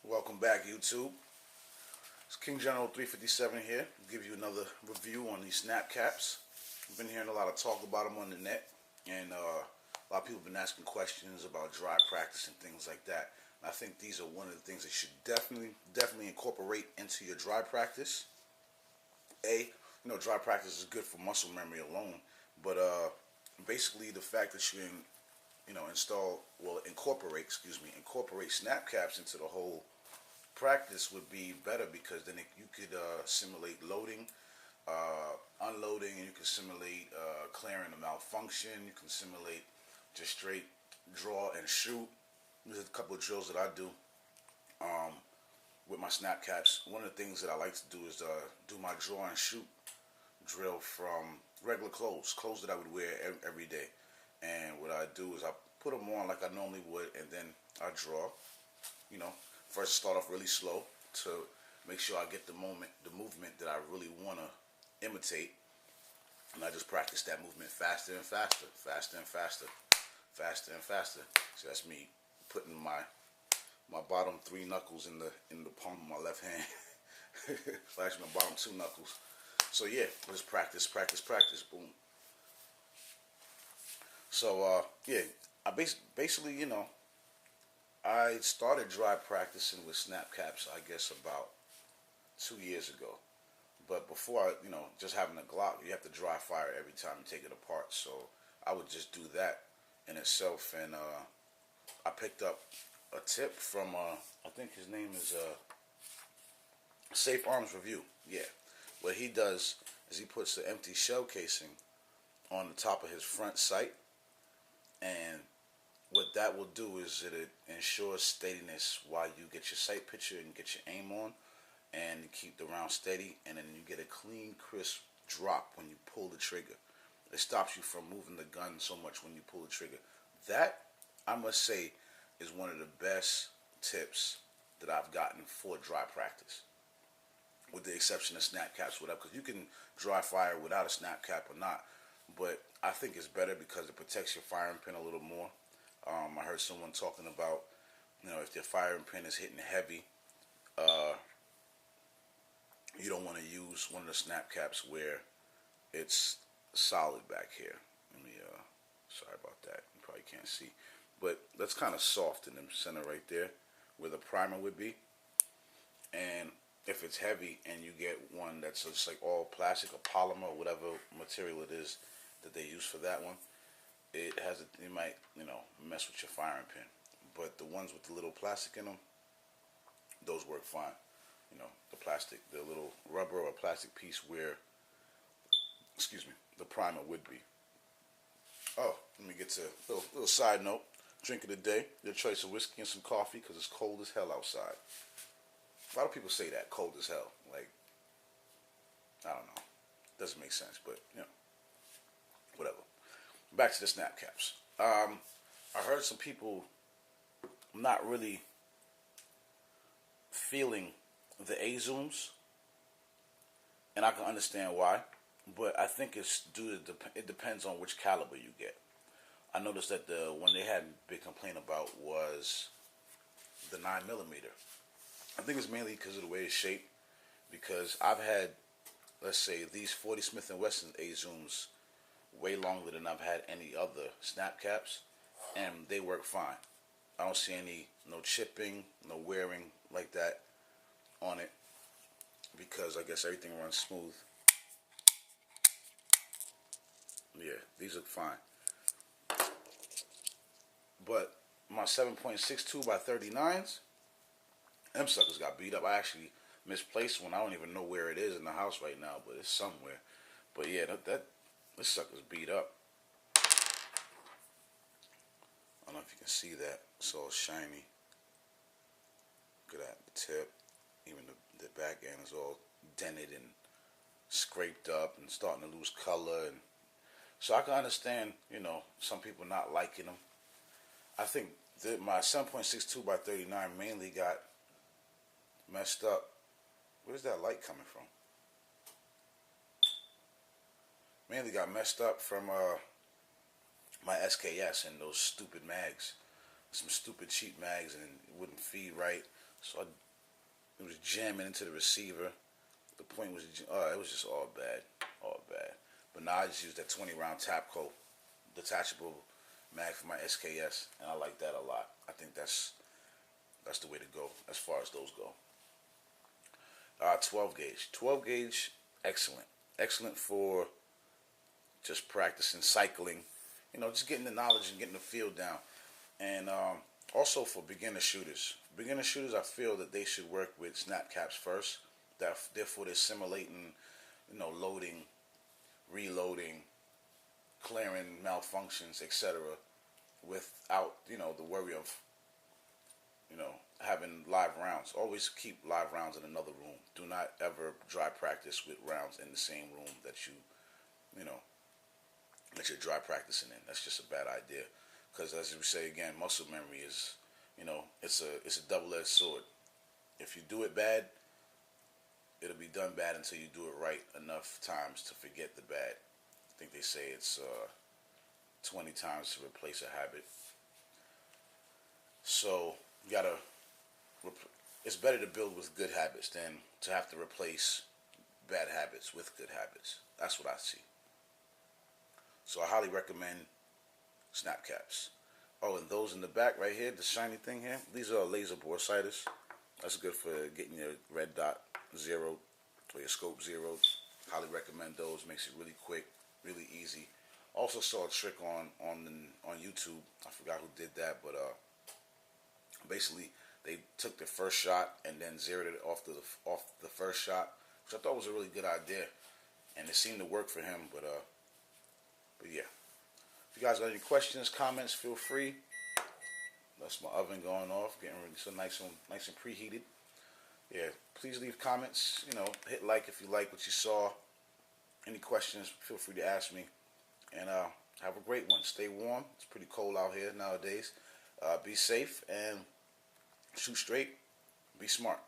Welcome back, YouTube. It's King General 357 here. I'll give you another review on these snap caps. I've been hearing a lot of talk about them on the net, and a lot of people have been asking questions about dry practice and things like that. And I think these are one of the things that you should definitely incorporate into your dry practice. Dry practice is good for muscle memory alone, but basically the fact that you incorporate snap caps into the whole practice would be better, because then you could simulate loading, unloading, and you can simulate clearing a malfunction. You can simulate just straight draw and shoot. There's a couple of drills that I do with my snap caps. One of the things that I like to do is do my draw and shoot drill from regular clothes that I would wear every day. And what I do is I put them on like I normally would, and then I draw. First start off really slow to make sure I get the movement that I really want to imitate, and I just practice that movement faster and faster, faster and faster, faster and faster. So that's me putting my bottom three knuckles in the palm of my left hand, flashing my bottom two knuckles. So yeah, just practice, boom. So I basically, I started dry practicing with snap caps, I guess, about 2 years ago. But before, just having a Glock, you have to dry fire every time you take it apart. So I would just do that in itself. And I picked up a tip from, I think his name is Safe Arms Review. Yeah. What he does is he puts the empty shell casing on the top of his front sight. And what that will do is it ensures steadiness while you get your sight picture and get your aim on, and you keep the round steady, and then you get a clean, crisp drop when you pull the trigger. It stops you from moving the gun so much when you pull the trigger. That, I must say, is one of the best tips that I've gotten for dry practice, with the exception of snap caps, whatever, because you can dry fire without a snap cap or not, but I think it's better because it protects your firing pin a little more. I heard someone talking about, if your firing pin is hitting heavy, you don't want to use one of the snap caps where it's solid back here. Sorry about that. You probably can't see, but that's kind of soft in the center right there, where the primer would be. And if it's heavy and you get one that's just like all plastic or polymer or whatever material it is that they use for that one, it might mess with your firing pin. But the ones with the little plastic in them, those work fine. The plastic, the little rubber or plastic piece where, the primer would be. Oh, let me get to a little side note. Drink of the day, your choice of whiskey and some coffee, because it's cold as hell outside. A lot of people say that, cold as hell. Like, I don't know. Doesn't make sense, but, whatever. Back to the snap caps. I heard some people not really feeling the A-zooms, and I can understand why, but I think it's it depends on which caliber you get. I noticed that the one they had a big complaint about was the 9mm. I think it's mainly because of the way it's shaped, because I've had, let's say, these 40 Smith & Wesson A-zooms way longer than I've had any other snap caps, and they work fine. I don't see no chipping, no wearing like that on it, because I guess everything runs smooth. Yeah, these look fine. But my 7.62 by 39s, them suckers got beat up. I actually misplaced one. I don't even know where it is in the house right now, but it's somewhere. But yeah, this sucker's beat up. I don't know if you can see that. It's all shiny. Look at that, the tip. Even the back end is all dented and scraped up and starting to lose color. And so I can understand, some people not liking them. I think my 7.62 by 39 mainly got messed up. Where's that light coming from? Mainly got messed up from my SKS and those stupid mags. Some stupid cheap mags, and it wouldn't feed right. So it was jamming into the receiver. The point was, it was just all bad, all bad. But now I just use that 20 round Tapco detachable mag for my SKS, and I like that a lot. I think that's the way to go as far as those go. 12 gauge. 12 gauge, excellent. Excellent for just practicing cycling, just getting the knowledge and getting the feel down. And also for beginner shooters. Beginner shooters, I feel that they should work with snap caps first. Therefore, they're simulating, loading, reloading, clearing malfunctions, etc., without, the worry of, having live rounds. Always keep live rounds in another room. Do not ever dry practice with rounds in the same room that that you're dry practicing in. That's just a bad idea. Because as we say again, muscle memory is, it's a double-edged sword. If you do it bad, it'll be done bad until you do it right enough times to forget the bad. I think they say it's 20 times to replace a habit. So you gotta. It's better to build with good habits than to have to replace bad habits with good habits. That's what I see. So I highly recommend snap caps. Oh, and those in the back right here, the shiny thing here, these are laser bore sighters. That's good for getting your red dot zeroed or your scope zeroed. Highly recommend those. Makes it really quick, really easy. Also saw a trick on YouTube. I forgot who did that, but basically they took the first shot and then zeroed it off the first shot, which I thought was a really good idea, and it seemed to work for him. But yeah. If you guys got any questions, comments, feel free. That's my oven going off, getting ready, so nice and preheated. Yeah, please leave comments. Hit like if you like what you saw. Any questions, feel free to ask me. And have a great one. Stay warm. It's pretty cold out here nowadays. Be safe and shoot straight. Be smart.